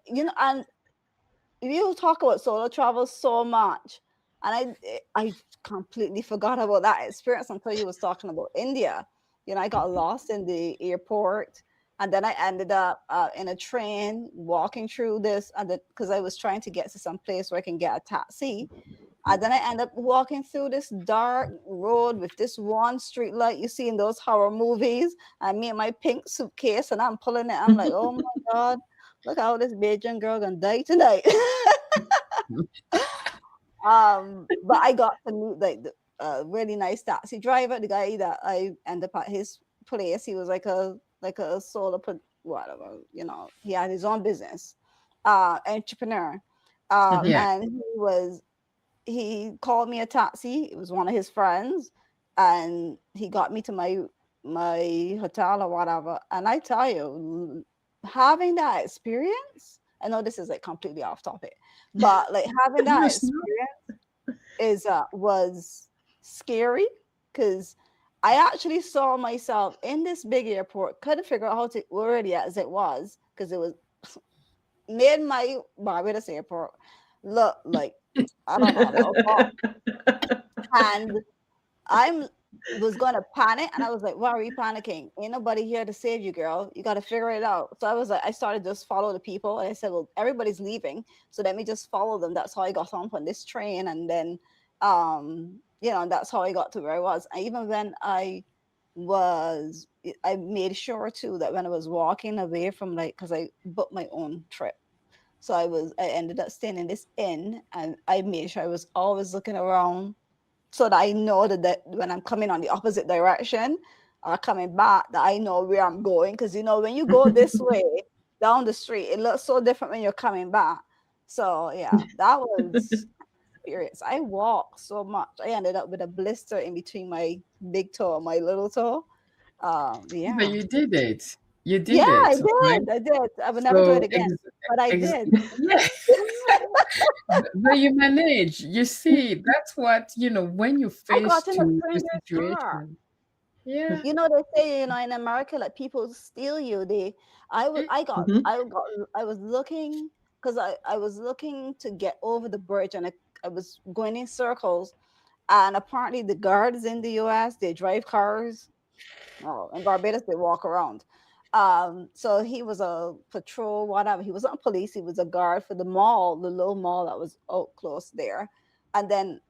you talk about solo travel so much, and I completely forgot about that experience until you was talking about India. I got lost in the airport, and then I ended up in a train walking through this, and because I was trying to get to some place where I can get a taxi, and then I end up walking through this dark road with this one street light you see in those horror movies. And me and my pink suitcase, and I'm pulling it. I'm like, oh my God, look how this Beijing girl gonna die tonight. But I got to meet like the really nice taxi driver, the guy that I ended up at his place. He was like a solo whatever, he had his own business, entrepreneur. Mhm. yeah. And he called me a taxi. It was one of his friends, and he got me to my hotel or whatever. And I tell you, having that experience, I know this is like completely off topic, but like having No, that it's not. experience is was scary because I actually saw myself in this big airport, couldn't figure out how to word it as it was because it was made my Barbados airport look like I don't know about, and I'm was gonna panic, and I was like, "Why are you panicking? Ain't nobody here to save you, girl. You got to figure it out." So I was like, I started just follow the people, and I said, "Well, everybody's leaving, so let me just follow them." That's how I got on this train, and then, that's how I got to where I was. And even when I made sure too that when I was walking away from like, because I booked my own trip. So I ended up staying in this inn, and I made sure I was always looking around so that I know that when I'm coming on the opposite direction or coming back, that I know where I'm going. Because when you go this way down the street, it looks so different when you're coming back. So yeah, that was experience. I walked so much. I ended up with a blister in between my big toe and my little toe. But Yeah. you did it. You Yeah, did I it, right? did. I did. I would never do it So, again, but I did. yeah. But you manage. You see, that's what, when you I face got in a to stranger's car. situation. Yeah. They say, in America, like people steal you. I was looking because I was looking to get over the bridge, and I was going in circles. And apparently the guards in the US, they drive cars. Oh, in Barbados they walk around. So he was a patrol, whatever. He wasn't police, he was a guard for the mall, the little mall that was out close there. And then,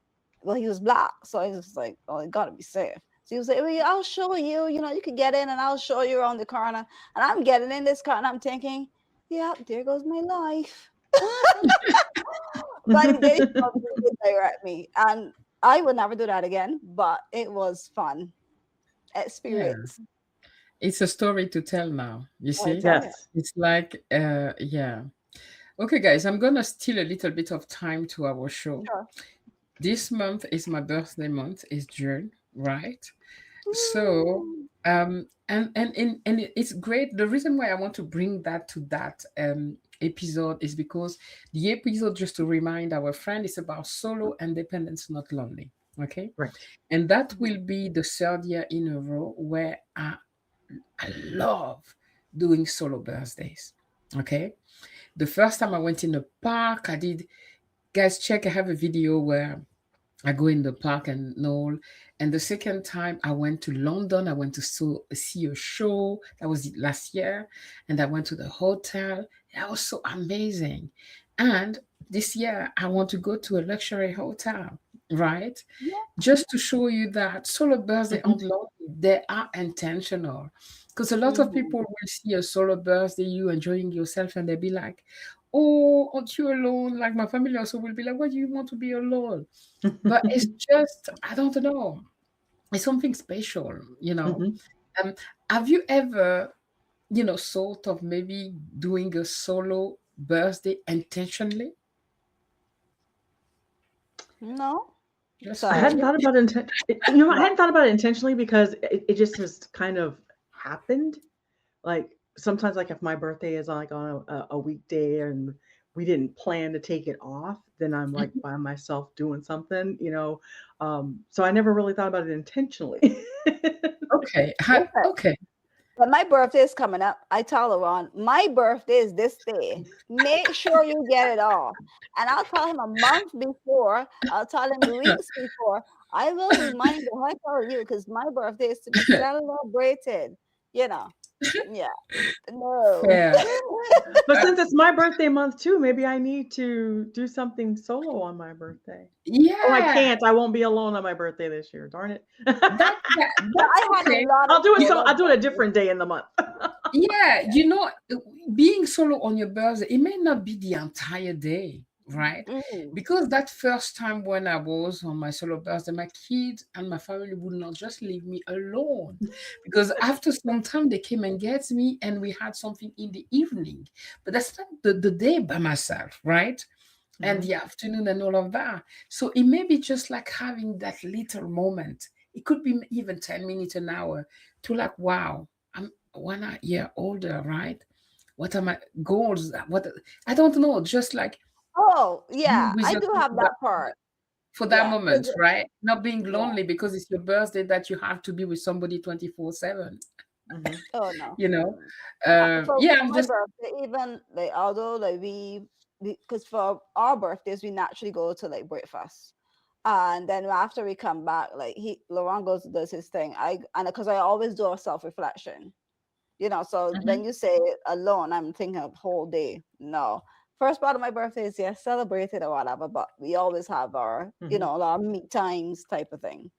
well, he was black, so I was like, oh, it gotta be safe. So he was like, well, yeah, I'll show you, you can get in and I'll show you around the corner. And I'm getting in this car and I'm thinking, yeah, there goes my life. But he did direct me. And I would never do that again, but it was fun. Yeah. experience. It's a story to tell now. You Oh, I see? tell you. Yes. It's like, yeah. Okay, guys, I'm gonna steal a little bit of time to our show. Sure. This month is my birthday month, is June, right? So, Ooh. it's great. The reason why I want to bring that to that episode is because the episode, just to remind our friend, is about solo independence, not lonely. Okay, Right. and that will be the third year in a row where I love doing solo birthdays. Okay, the first time I went in the park, I did. Guys, check. I have a video where I go in the park and all. And the second time I went to London, I went to see a show. That was last year. And I went to the hotel. That was so amazing. And this year I want to go to a luxury hotel, right? Yeah. Just to show you that solo birthday Hmm. aren't lonely. They are intentional. Because a lot of Hmm. people will see a solo birthday, you enjoying yourself, and they'll be like, oh, aren't you alone? Like my family also will be like, why do you want to be alone? But it's just, I don't know. It's something special, you know. Hmm. Um, have you ever, sort of maybe doing a solo birthday intentionally? No. Just I for hadn't Sorry. you? thought about I No. hadn't thought about it intentionally because it just has kind of happened. Like sometimes, like if my birthday is like on a weekday and we didn't plan to take it off, then I'm like Mhm. by myself doing something, you know. So I never really thought about it intentionally. Okay. Listen, Okay. when my birthday is coming up, I tell Ron, my birthday is this day. Make sure you get it off. And I'll tell him a month before, I'll tell him weeks before. I will remind the heck out of you because my birthday is to be celebrated. You know, yeah, no. Fair. But Uh, since it's my birthday month too, maybe I need to do something solo on my birthday. Oh, I yeah. can't. I won't be alone on my birthday this year. Darn it. But That's I had a okay. lot of I'll do it You, some. solo I'll do it a birthdays. different day in the month. yeah, being solo on your birthday, it may not be the entire day, right? Mm. Because that first time when I was on my solo birthday, my kids and my family would not just leave me alone. Because after some time, they came and get me, and we had something in the evening. But that's not the day by myself, right? And Hmm. the afternoon and all of that. So it may be just like having that little moment. It could be even 10 minutes, an hour to like, wow, I'm 1 year older, right? What are my goals? What I don't know, just like Oh, being yeah, with I do yourself have that part. for that Yeah, moment, 'cause- right? Not being yeah. lonely because it's your birthday that you have to be with somebody 24/7, Hmm. Oh no. you know? Mm. For Yeah, for I'm my just birthday, even like although like because for our birthdays we naturally go to like breakfast, and then after we come back, like Laurent goes does his thing. And because I always do a self reflection, So Mhm, when you say alone, I'm thinking of whole day. No, first part of my birthday is yes, celebrated or whatever, but we always have our Hmm. our meet times type of thing.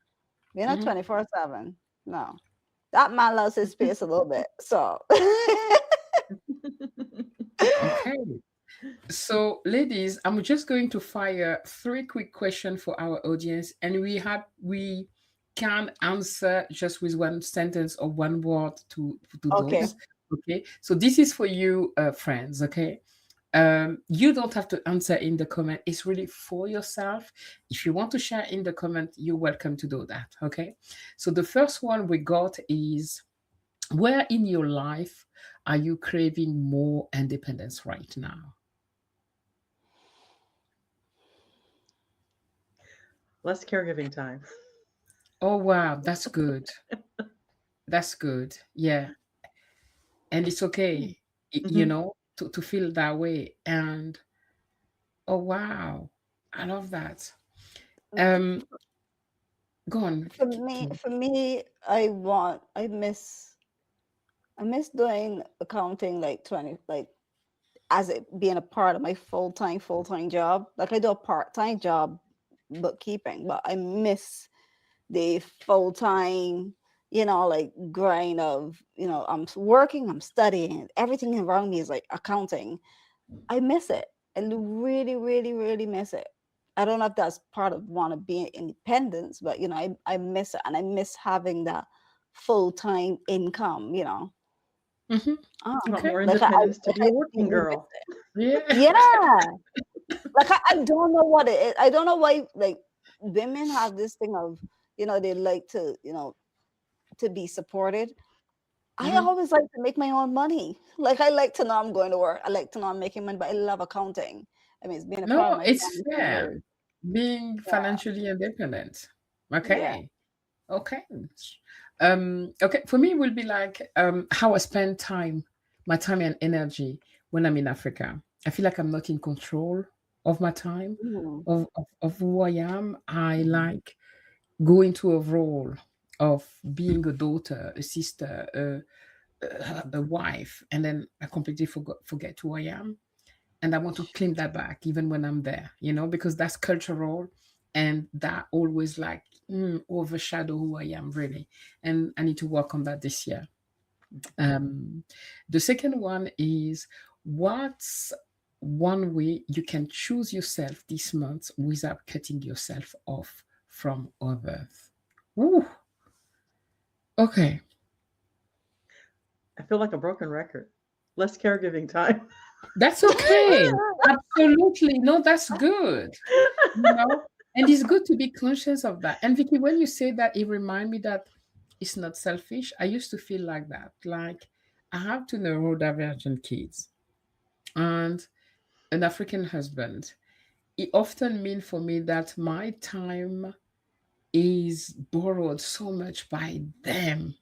We're not mhm. 24/7. No, that man loves his space a little bit. So Okay. So, ladies, I'm just going to fire three quick questions for our audience, and we can answer just with one sentence or one word to okay, those. Okay. So this is for you, friends. Okay. You don't have to answer in the comment. It's really for yourself. If you want to share in the comment, you're welcome to do that. Okay. So the first one we got is, where in your life are you craving more independence right now? Less caregiving time. Oh wow, that's good. That's good. Yeah. And it's okay, Hmm. to feel that way. And oh wow, I love that. Um, go on. for me, I miss doing accounting like 20 like as it being a part of my full-time job. Like I do a part-time job bookkeeping, but I miss the full-time, like grind of, I'm working, I'm studying, everything around me is like accounting. I miss it. I really, really, really miss it. I don't know if that's part of want to be independence, but I miss it, and I miss having that full-time income, Hmm. You want Okay. more like I independence to like be I a see working movies. girl. Yeah. Yeah, like I don't know what it is. I don't know why like women have this thing of, they like to, to be supported. I Hmm. always like to make my own money. Like I like to know I'm going to work. I like to know I'm making money, but I love accounting. I mean, it's been a part of No, my it's family for fair. years. Being Yeah, financially independent. yeah. Okay. Okay. Okay. For me, it will be like how I spend time, my time and energy when I'm in Africa. I feel like I'm not in control of my time, Mhm. of who I am. I like go into a role of being a daughter, a sister, a wife, and then I completely forget who I am. And I want to claim that back even when I'm there, because that's cultural and that always like overshadow who I am really. And I need to work on that this year. Um, the second one is what's one way you can choose yourself this month without cutting yourself off from others? Ooh, okay. I feel like a broken record. Less caregiving time. That's okay. Absolutely. No, that's good. You know, and it's good to be conscious of that. And Vicky, when you say that, it remind me that it's not selfish. I used to feel like that. Like I have two neurodivergent kids and an African husband. It often means for me that my time is borrowed so much by them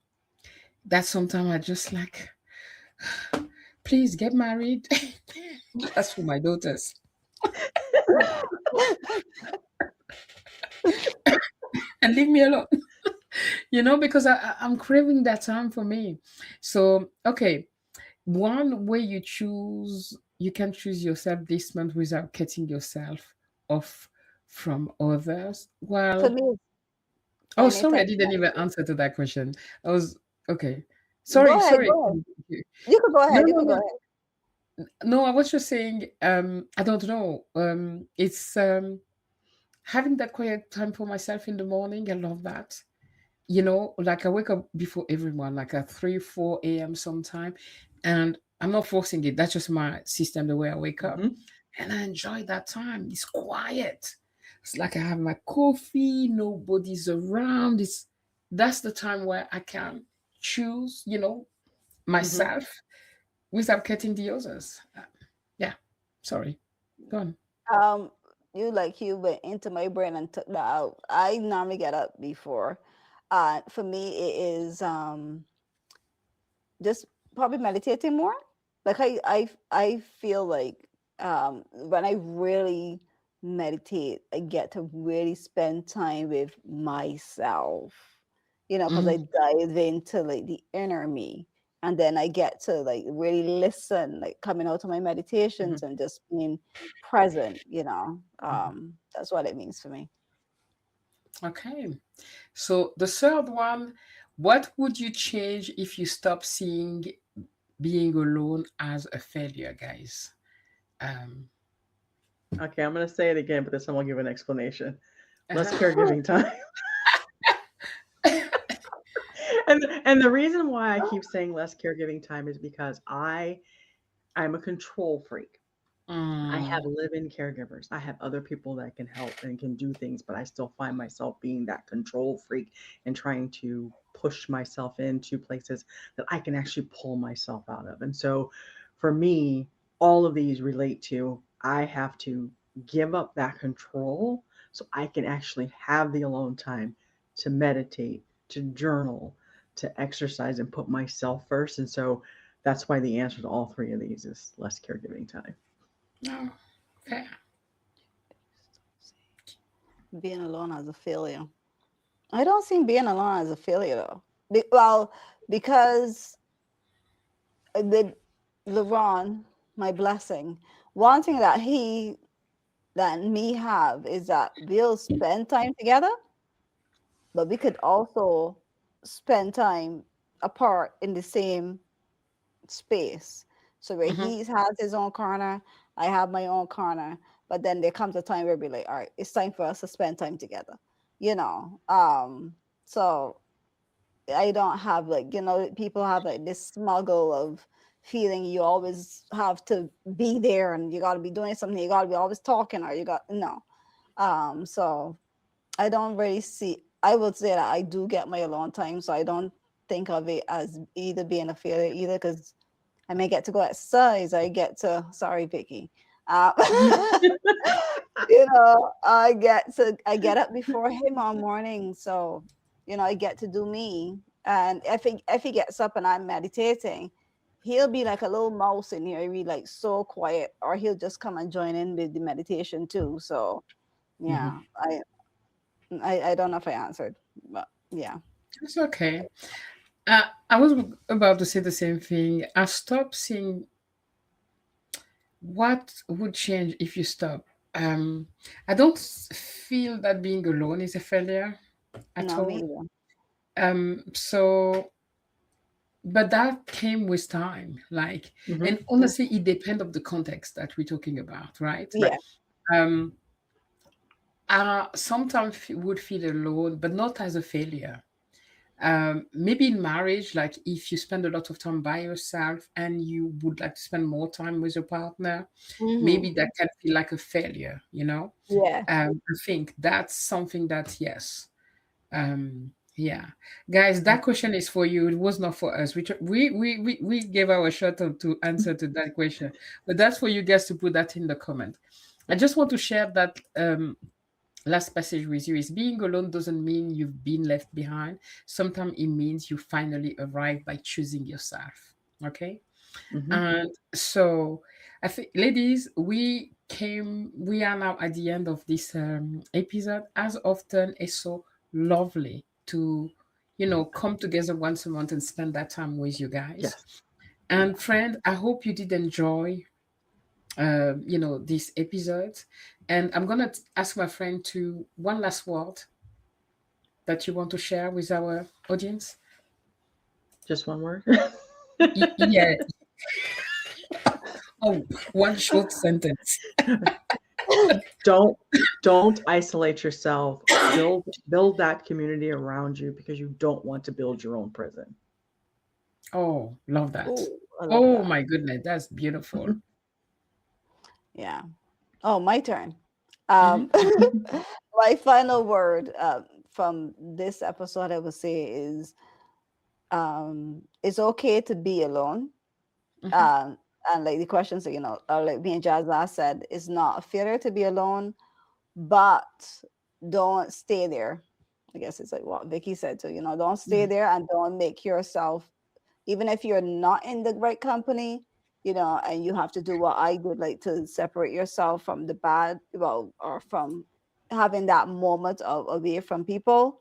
that sometimes I just like, please get married. That's for my daughters. And leave me alone. Because I'm craving that time for me. So, okay, one way you can choose yourself this month without cutting yourself off from others. For Well, me, it's oh, finding sorry, I time to didn't even meditate. answer to that question. I was okay. Go Sorry, ahead, sorry. go ahead. You could go No, ahead. You no, could go no. ahead. No, I was just saying, I don't know. It's having that quiet time for myself in the morning. I love that. Like I wake up before everyone, like at 3, 4 a.m. sometime. And I'm not forcing it. That's just my system, the way I wake up. Hmm. And I enjoy that time. It's quiet. It's like I have my coffee, nobody's around. That's the time where I can choose, Hmm. myself without cutting the others. Yeah. Sorry. Go on. Um, you went into my brain and took that out. I normally get up before. For me, it is just probably meditating more. Like I feel like when I really meditate, I get to really spend time with myself. Because I Mhm, dive into like the inner me, and then I get to like really listen, like coming out of my Hmm. meditations and just being present. mhm. That's what it means for me. Okay. So the third one, what would you change if you stop seeing being alone as a failure, guys? Um, Okay, I'm going to say it again, but this time I'll give an explanation. Less uh-huh. caregiving time. And the reason why I keep saying less caregiving time is because I'm a control freak. I have Mm, live-in caregivers. I have other people that can help and can do things, but I still find myself being that control freak and trying to push myself into places that I can actually pull myself out of. And so for me, all of these relate to I have to give up that control so I can actually have the alone time to meditate, to journal, to exercise and put myself first. And so that's why the answer to all three of these is less caregiving time. no, fair. Being alone as a failure. I don't see being alone as a failure though. Well, because with LeBron, my blessing, one thing that me have is that we'll spend time together, but we could also spend time apart in the same space. So where Hmm. he has his own corner, I have my own corner. But then there comes a time where we like, all right, it's time for us to spend time together. You know. So I don't have like, people have like this smuggle of feeling you always have to be there and you got to be doing something, you got to be always talking, or you got no. So I don't really see. I would say that I do get my alone time, so I don't think of it as either being a failure either, because I may get to go exercise. I get to, sorry, Vicky. Uh, I get up before him on morning, so I get to do me. And if he gets up and I'm meditating, he'll be like a little mouse in here. He'll be like so quiet, or he'll just come and join in with the meditation too. So Mhm. yeah, I don't know if I answered, but yeah. It's okay. I was about to say the same thing. I stopped seeing what would change if you stop. Um, I don't feel that being alone is a failure at No, me all. either. So, but that came with time, like, Hmm. and honestly, it depends of the context that we're talking about, right? Right. Yeah. Um, I sometimes would feel alone, but not as a failure. Maybe in marriage, like if you spend a lot of time by yourself and you would like to spend more time with your partner, Mm-hmm. maybe that can feel like a failure, you know? Yeah. I think that's something that, yes. Yeah. Guys, that question is for you. It was not for us. We gave our shot to answer to that question, but that's for you guys to put that in the comment. I just want to share that last passage with you is being alone doesn't mean you've been left behind. Sometimes it means you finally arrived by choosing yourself. Okay. Hmm. And so I think, ladies, we are now at the end of this episode. As often, it's so lovely to, come together once a month and spend that time with you guys. Yes. And friend, I hope you did enjoy this episode. And I'm gonna ask my friend to one last word that you want to share with our audience. Just one word. Yeah. Oh, one short sentence. don't don't isolate yourself. Build that community around you, because you don't want to build your own prison. Oh, love that. Oh, I love Oh that. my goodness, that's beautiful. Yeah. Oh, my turn. Hmm. Um, my final word from this episode, I would say, is it's okay to be alone. Hmm. Um, and like the questions that, like me and Jazz last said, it's not a failure to be alone, but don't stay there. I guess it's like what Vicky said too, don't stay Hmm. there and don't make yourself, even if you're not in the right company, and you have to do what I did, like to separate yourself from the bad, well, or from having that moment of away from people.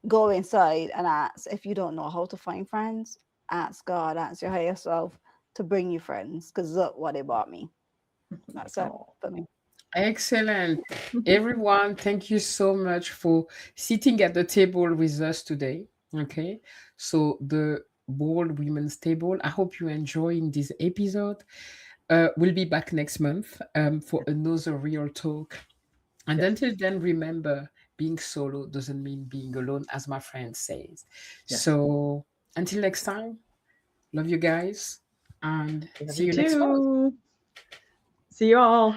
Go inside and ask. If you don't know how to find friends, ask God, ask your higher self to bring you friends, because look what they bought me. That's it Oh. for me. Excellent. Everyone, thank you so much for sitting at the table with us today. Okay. So the Bold Women's Table. I hope you're enjoying this episode. We'll be back next month for another real talk. And Yes. until then, remember, being solo doesn't mean being alone, as my friend says. Yes. So until next time, love you guys and Love see you you next month. too. See you all.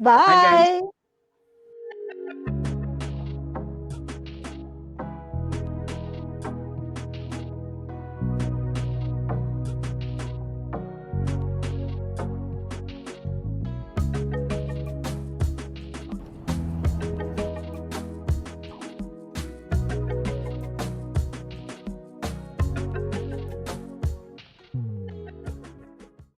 Bye, guys. Bye.